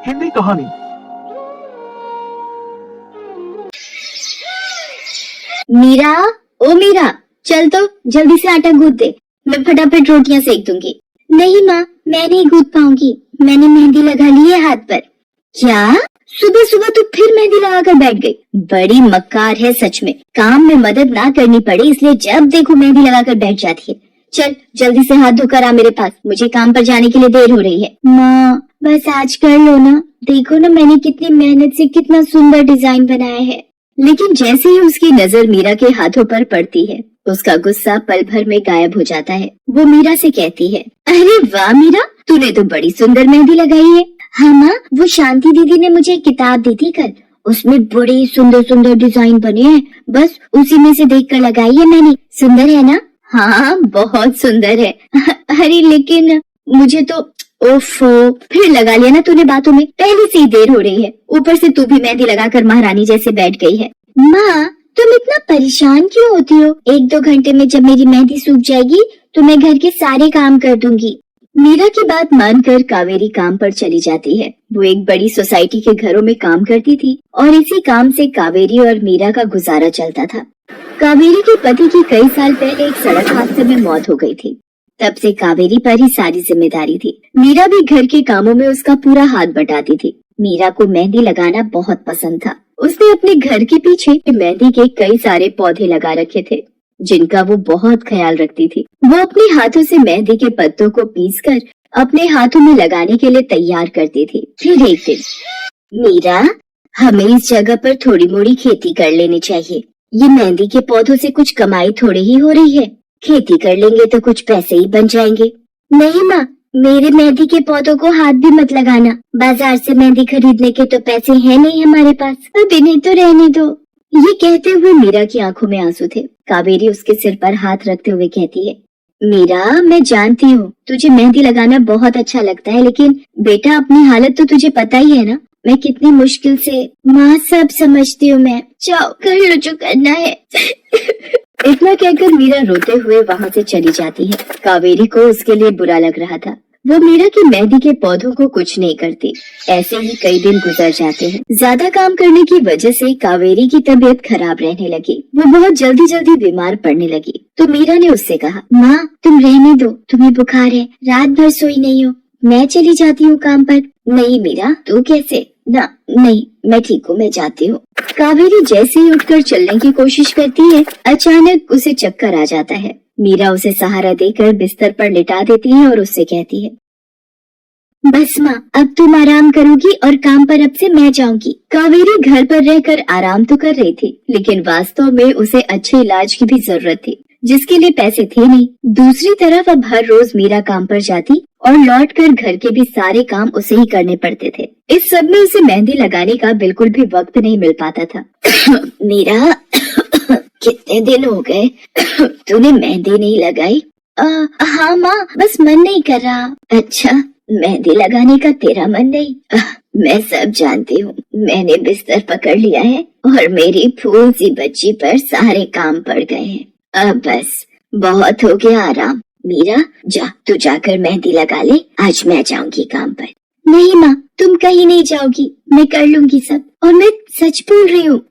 हिंदी कहानी। मीरा, ओ मीरा, चल तो जल्दी से आटा गूंथ दे, मैं फटाफट रोटियां सेक दूंगी। नहीं माँ, मैं नहीं गूंथ पाऊंगी, मैंने मेहंदी लगा ली है हाथ पर। क्या? सुबह सुबह तू फिर मेहंदी लगा कर बैठ गई? बड़ी मक्कार है सच में, काम में मदद ना करनी पड़े इसलिए जब देखो मेहंदी लगा कर बैठ जाती है। चल जल्दी से हाथ धोकर आ मेरे पास, मुझे काम पर जाने के लिए देर हो रही है। माँ बस आज कर लो ना, देखो ना मैंने कितनी मेहनत से कितना सुंदर डिजाइन बनाया है। लेकिन जैसे ही उसकी नजर मीरा के हाथों पर पड़ती है, उसका गुस्सा पल भर में गायब हो जाता है। वो मीरा से कहती है, अरे वाह मीरा, तूने तो बड़ी सुंदर मेहंदी लगाई है। हाँ माँ, वो शांति दीदी ने मुझे एक किताब दी थी कल, उसमें बड़े सुंदर सुंदर डिजाइन बने हैं, बस उसी में से देखकर लगाई है मैंने। सुंदर है ना? हाँ बहुत सुंदर है। अरे लेकिन मुझे तो ओफो, फिर लगा लिया ना तूने बातों में, पहले से ही देर हो रही है, ऊपर से तू भी मेहंदी लगाकर महारानी जैसे बैठ गई है। माँ तुम इतना परेशान क्यों होती हो? 1-2 घंटे में जब मेरी मेहंदी सूख जाएगी तो मैं घर के सारे काम कर दूंगी। मीरा की बात मानकर कावेरी काम पर चली जाती है। वो एक बड़ी सोसाइटी के घरों में काम करती थी और इसी काम से कावेरी और मीरा का गुजारा चलता था। कावेरी के पति की कई साल पहले एक सड़क हादसे में मौत हो गई थी। तब से कावेरी पर ही सारी जिम्मेदारी थी। मीरा भी घर के कामों में उसका पूरा हाथ बटाती थी। मीरा को मेहंदी लगाना बहुत पसंद था। उसने अपने घर के पीछे मेहंदी के कई सारे पौधे लगा रखे थे, जिनका वो बहुत ख्याल रखती थी। वो अपने हाथों से मेहंदी के पत्तों को पीसकर अपने हाथों में लगाने के लिए तैयार करती थी। फिर एक दिन, मीरा हमें इस जगह पर थोड़ी मोड़ी खेती कर लेनी चाहिए। ये मेहंदी के पौधों से कुछ कमाई थोड़ी ही हो रही है, खेती कर लेंगे तो कुछ पैसे ही बन जाएंगे। नहीं माँ, मेरे मेहंदी के पौधों को हाथ भी मत लगाना, बाजार से मेहंदी खरीदने के तो पैसे हैं नहीं हमारे पास, अभी नहीं तो रहने दो। ये कहते हुए मीरा की आंखों में आंसू थे। कावेरी उसके सिर पर हाथ रखते हुए कहती है, मीरा मैं जानती हूँ तुझे मेहंदी लगाना बहुत अच्छा लगता है, लेकिन बेटा अपनी हालत तो तुझे पता ही है ना, मैं कितनी मुश्किल से। माँ सब समझती हूँ मैं, जाओ कर लो जो करना है। इतना कहकर मीरा रोते हुए वहाँ से चली जाती है। कावेरी को उसके लिए बुरा लग रहा था। वो मीरा की मेहंदी के पौधों को कुछ नहीं करती। ऐसे ही कई दिन गुजर जाते हैं। ज्यादा काम करने की वजह से कावेरी की तबीयत खराब रहने लगी। वो बहुत जल्दी जल्दी बीमार पड़ने लगी। तो मीरा ने उससे कहा, माँ तुम रहने दो, तुम्हें बुखार है, रात भर सोई नहीं हो, मैं चली जाती हूँ काम पर। नहीं मीरा, तू कैसे? ना नहीं, मैं ठीक हूँ, मैं जाती हूँ। कावेरी जैसे ही उठकर चलने की कोशिश करती है, अचानक उसे चक्कर आ जाता है। मीरा उसे सहारा देकर बिस्तर पर लिटा देती है और उससे कहती है, बस माँ अब तुम आराम करोगी और काम पर अब से मैं जाऊंगी। कावेरी घर पर रहकर आराम तो कर रही थी, लेकिन वास्तव में उसे अच्छे इलाज की भी जरूरत थी, जिसके लिए पैसे थे नहीं। दूसरी तरफ अब हर रोज मीरा काम पर जाती और लौटकर घर के भी सारे काम उसे ही करने पड़ते थे। इस सब में उसे मेहंदी लगाने का बिल्कुल भी वक्त नहीं मिल पाता था। मीरा कितने दिन हो गए तूने मेहंदी नहीं लगाई? हाँ माँ, बस मन नहीं कर रहा। अच्छा, मेहंदी लगाने का तेरा मन नहीं? मैं सब जानती हूँ, मैंने बिस्तर पकड़ लिया है और मेरी फूल सी बच्ची पर सारे काम पड़ गए हैं। अब बस बहुत हो गया आराम। मीरा जा, तू जाकर मेहंदी लगा ले, आज मैं जाऊंगी काम पर। नहीं माँ, तुम कहीं नहीं जाओगी, मैं कर लूंगी सब, और मैं सच बोल रही हूँ,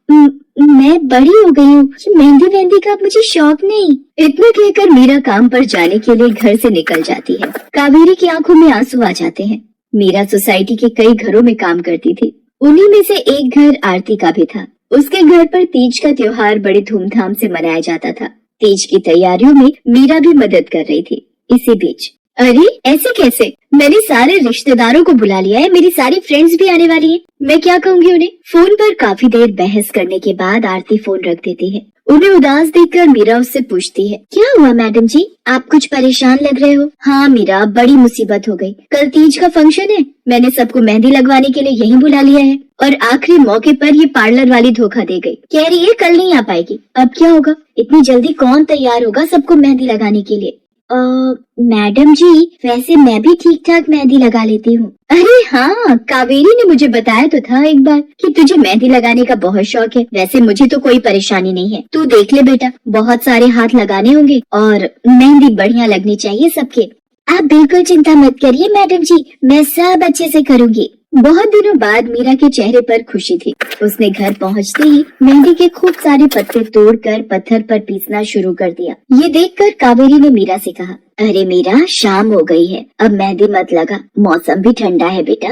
मैं बड़ी हो गई हूँ, मेहंदी का मुझे शौक नहीं। इतना कहकर मीरा काम पर जाने के लिए घर से निकल जाती है। कावेरी की आंखों में आंसू आ जाते हैं। मीरा सोसाइटी के कई घरों में काम करती थी। उन्हीं में से एक घर आरती का भी था। उसके घर पर तीज का त्योहार बड़े धूमधाम से मनाया जाता था। तीज की तैयारियों में मीरा भी मदद कर रही थी। इसी बीच, अरे ऐसे कैसे? मैंने सारे रिश्तेदारों को बुला लिया है, मेरी सारी फ्रेंड्स भी आने वाली हैं। मैं क्या कहूँगी उन्हें? फोन पर काफी देर बहस करने के बाद आरती फोन रख देती है। उन्हें उदास देखकर मीरा उससे पूछती है, क्या हुआ मैडम जी, आप कुछ परेशान लग रहे हो? हाँ मीरा, बड़ी मुसीबत हो गई। कल तीज का फंक्शन है, मैंने सबको मेहंदी लगवाने के लिए यहीं बुला लिया है और आखिरी मौके पर ये पार्लर वाली धोखा दे गई। कह रही है कल नहीं आ पाएगी। अब क्या होगा? इतनी जल्दी कौन तैयार होगा सबको मेहंदी लगाने के लिए? मैडम जी, वैसे मैं भी ठीक ठाक मेहंदी लगा लेती हूँ। अरे हाँ, कावेरी ने मुझे बताया तो था एक बार कि तुझे मेहंदी लगाने का बहुत शौक है। वैसे मुझे तो कोई परेशानी नहीं है, तू देख ले बेटा, बहुत सारे हाथ लगाने होंगे और मेहंदी बढ़िया लगनी चाहिए सबके। आप बिल्कुल चिंता मत करिए मैडम जी, मैं सब अच्छे से करूँगी। बहुत दिनों बाद मीरा के चेहरे पर खुशी थी। उसने घर पहुंचते ही मेहंदी के खूब सारे पत्ते तोड़कर पत्थर पर पीसना शुरू कर दिया। ये देखकर कावेरी ने मीरा से कहा, अरे मीरा, शाम हो गई है, अब मेहंदी मत लगा, मौसम भी ठंडा है बेटा।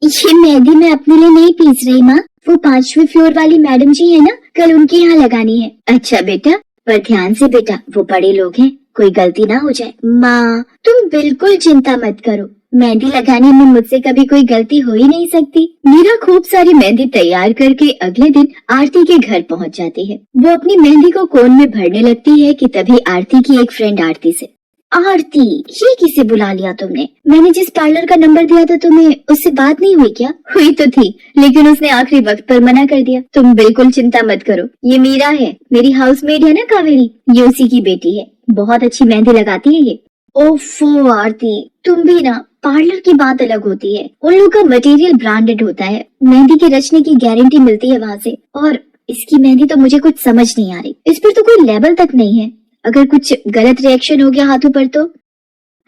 ये मेहंदी मैं अपने लिए नहीं पीस रही माँ, वो 5वें फ्लोर वाली मैडम जी है ना, कल उनके यहाँ लगानी है। अच्छा बेटा, पर ध्यान से बेटा, वो बड़े लोग हैं, कोई गलती ना हो जाए। माँ तुम बिल्कुल चिंता मत करो, मेहंदी लगाने में मुझसे कभी कोई गलती हो ही नहीं सकती। मीरा खूब सारी मेहंदी तैयार करके अगले दिन आरती के घर पहुंच जाती है। वो अपनी मेहंदी को कोन में भरने लगती है कि तभी आरती की एक फ्रेंड आरती से, आरती ये किसे बुला लिया तुमने? मैंने जिस पार्लर का नंबर दिया था तुम्हें, उससे बात नहीं हुई क्या? हुई तो थी, लेकिन उसने आखिरी वक्त पर मना कर दिया। तुम बिल्कुल चिंता मत करो, ये मीरा है, मेरी हाउसमेट है ना कावेरी, ये उसी की बेटी है, बहुत अच्छी मेहंदी लगाती है ये। ओफो आरती, तुम भी ना, पार्लर की बात अलग होती है, उन लोगों का मटेरियल ब्रांडेड होता है, मेहंदी के रचने की गारंटी मिलती है वहाँ से, और इसकी मेहंदी तो मुझे कुछ समझ नहीं आ रही, इस पर तो कोई लेबल तक नहीं है, अगर कुछ गलत रिएक्शन हो गया हाथों पर तो।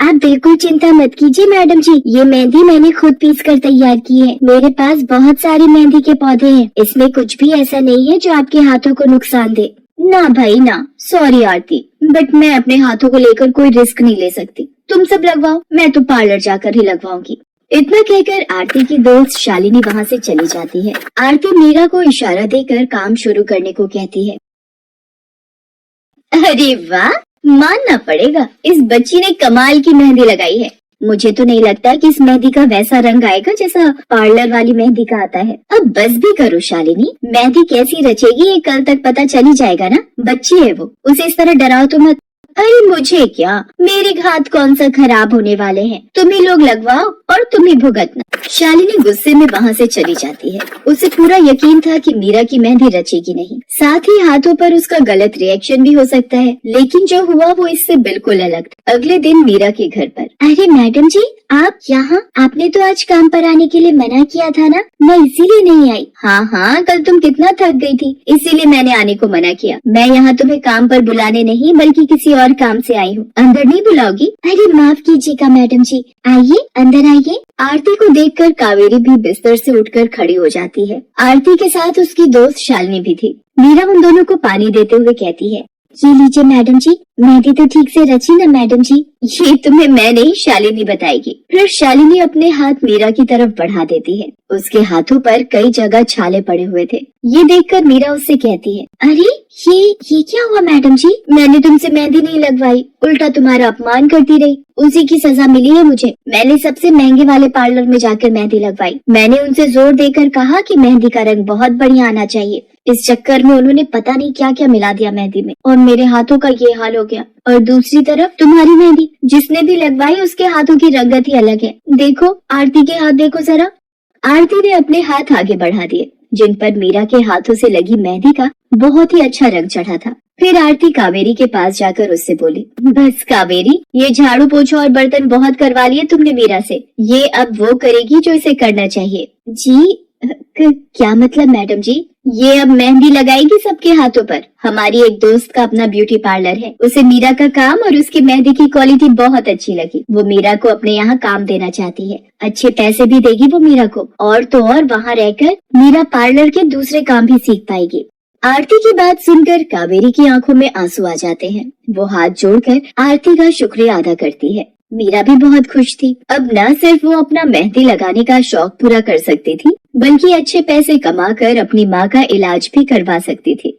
आप बिल्कुल चिंता मत कीजिए मैडम जी, ये मेहंदी मैंने खुद पीस कर तैयार की है, मेरे पास बहुत सारी मेहंदी के पौधे हैं, इसमें कुछ भी ऐसा नहीं है जो आपके हाथों को नुकसान दे। ना भाई ना, सॉरी आरती, बट मैं अपने हाथों को लेकर कोई रिस्क नहीं ले सकती, तुम सब लगवाओ, मैं तो पार्लर जाकर ही लगवाऊंगी। इतना कहकर आरती की दोस्त शालिनी वहाँ से चली जाती है। आरती मीरा को इशारा देकर काम शुरू करने को कहती है। अरे वाह, मानना पड़ेगा, इस बच्ची ने कमाल की मेहंदी लगाई है। मुझे तो नहीं लगता कि इस मेहंदी का वैसा रंग आएगा जैसा पार्लर वाली मेहंदी का आता है। अब बस भी करो शालिनी, मेहंदी कैसी रचेगी ये कल तक पता चल ही जाएगा ना, बच्ची है वो, उसे इस तरह डराओ तो मत। अरे मुझे क्या, मेरे हाथ कौन सा खराब होने वाले हैं, तुम ही लोग लगवाओ और तुम ही भुगतना। शालिनी गुस्से में वहाँ से चली जाती है। उसे पूरा यकीन था कि मीरा की मेहंदी रचेगी नहीं, साथ ही हाथों पर उसका गलत रिएक्शन भी हो सकता है, लेकिन जो हुआ वो इससे बिल्कुल अलग था। अगले दिन मीरा के घर पर, अरे मैडम जी आप यहाँ, आपने तो आज काम पर आने के लिए मना किया था ना, मैं इसीलिए नहीं आई। हाँ, कल तुम कितना थक गई थी, इसीलिए मैंने आने को मना किया। मैं यहाँ तुम्हें काम पर बुलाने नहीं बल्कि किसी और काम से आई हूँ, अंदर नहीं बुलाओगी? अरे माफ कीजिएगा मैडम जी, आइए अंदर आइए। आरती को देखकर कावेरी भी बिस्तर से उठकर खड़ी हो जाती है। आरती के साथ उसकी दोस्त शालिनी भी थी। मीरा उन दोनों को पानी देते हुए कहती है, ये लीजिए मैडम जी, मेहंदी तो ठीक से रची ना मैडम जी? ये तुम्हें मैं नहीं शालिनी बताएगी। फिर शालिनी अपने हाथ मीरा की तरफ बढ़ा देती है। उसके हाथों पर कई जगह छाले पड़े हुए थे। ये देखकर मीरा उससे कहती है, अरे ये क्या हुआ मैडम जी? मैंने तुमसे मेहंदी नहीं लगवाई, उल्टा तुम्हारा अपमान करती रही, उसी की सजा मिली है मुझे। मैंने सबसे महंगे वाले पार्लर में जाकर मेहंदी लगवाई। मैंने उनसे जोर देकर कहा कि मेहंदी का रंग बहुत बढ़िया आना चाहिए। इस चक्कर में उन्होंने पता नहीं क्या क्या मिला दिया मेहंदी में, और मेरे हाथों का ये हाल हो गया। और दूसरी तरफ तुम्हारी मेहंदी, जिसने भी लगवाई उसके हाथों की रंगत ही अलग है। देखो आरती के हाथ देखो जरा। आरती ने अपने हाथ आगे बढ़ा दिए, जिन पर मीरा के हाथों से लगी मेहंदी का बहुत ही अच्छा रंग चढ़ा था। फिर आरती कावेरी के पास जाकर उससे बोली, बस कावेरी, ये झाड़ू पोछा और बर्तन बहुत करवा लिए तुमने मीरा से, ये अब वो करेगी जो इसे करना चाहिए। जी क्या मतलब मैडम जी? ये अब मेहंदी लगाएगी सबके हाथों पर। हमारी एक दोस्त का अपना ब्यूटी पार्लर है, उसे मीरा का काम और उसकी मेहंदी की क्वालिटी बहुत अच्छी लगी। वो मीरा को अपने यहाँ काम देना चाहती है, अच्छे पैसे भी देगी वो मीरा को, और तो और वहाँ रहकर मीरा पार्लर के दूसरे काम भी सीख पाएगी। आरती की बात सुनकर कावेरी की आंखों में आंसू आ जाते हैं। वो हाथ जोड़कर आरती का शुक्रिया अदा करती है। मीरा भी बहुत खुश थी। अब न सिर्फ वो अपना मेहंदी लगाने का शौक पूरा कर सकती थी, बल्कि अच्छे पैसे कमाकर अपनी माँ का इलाज भी करवा सकती थी।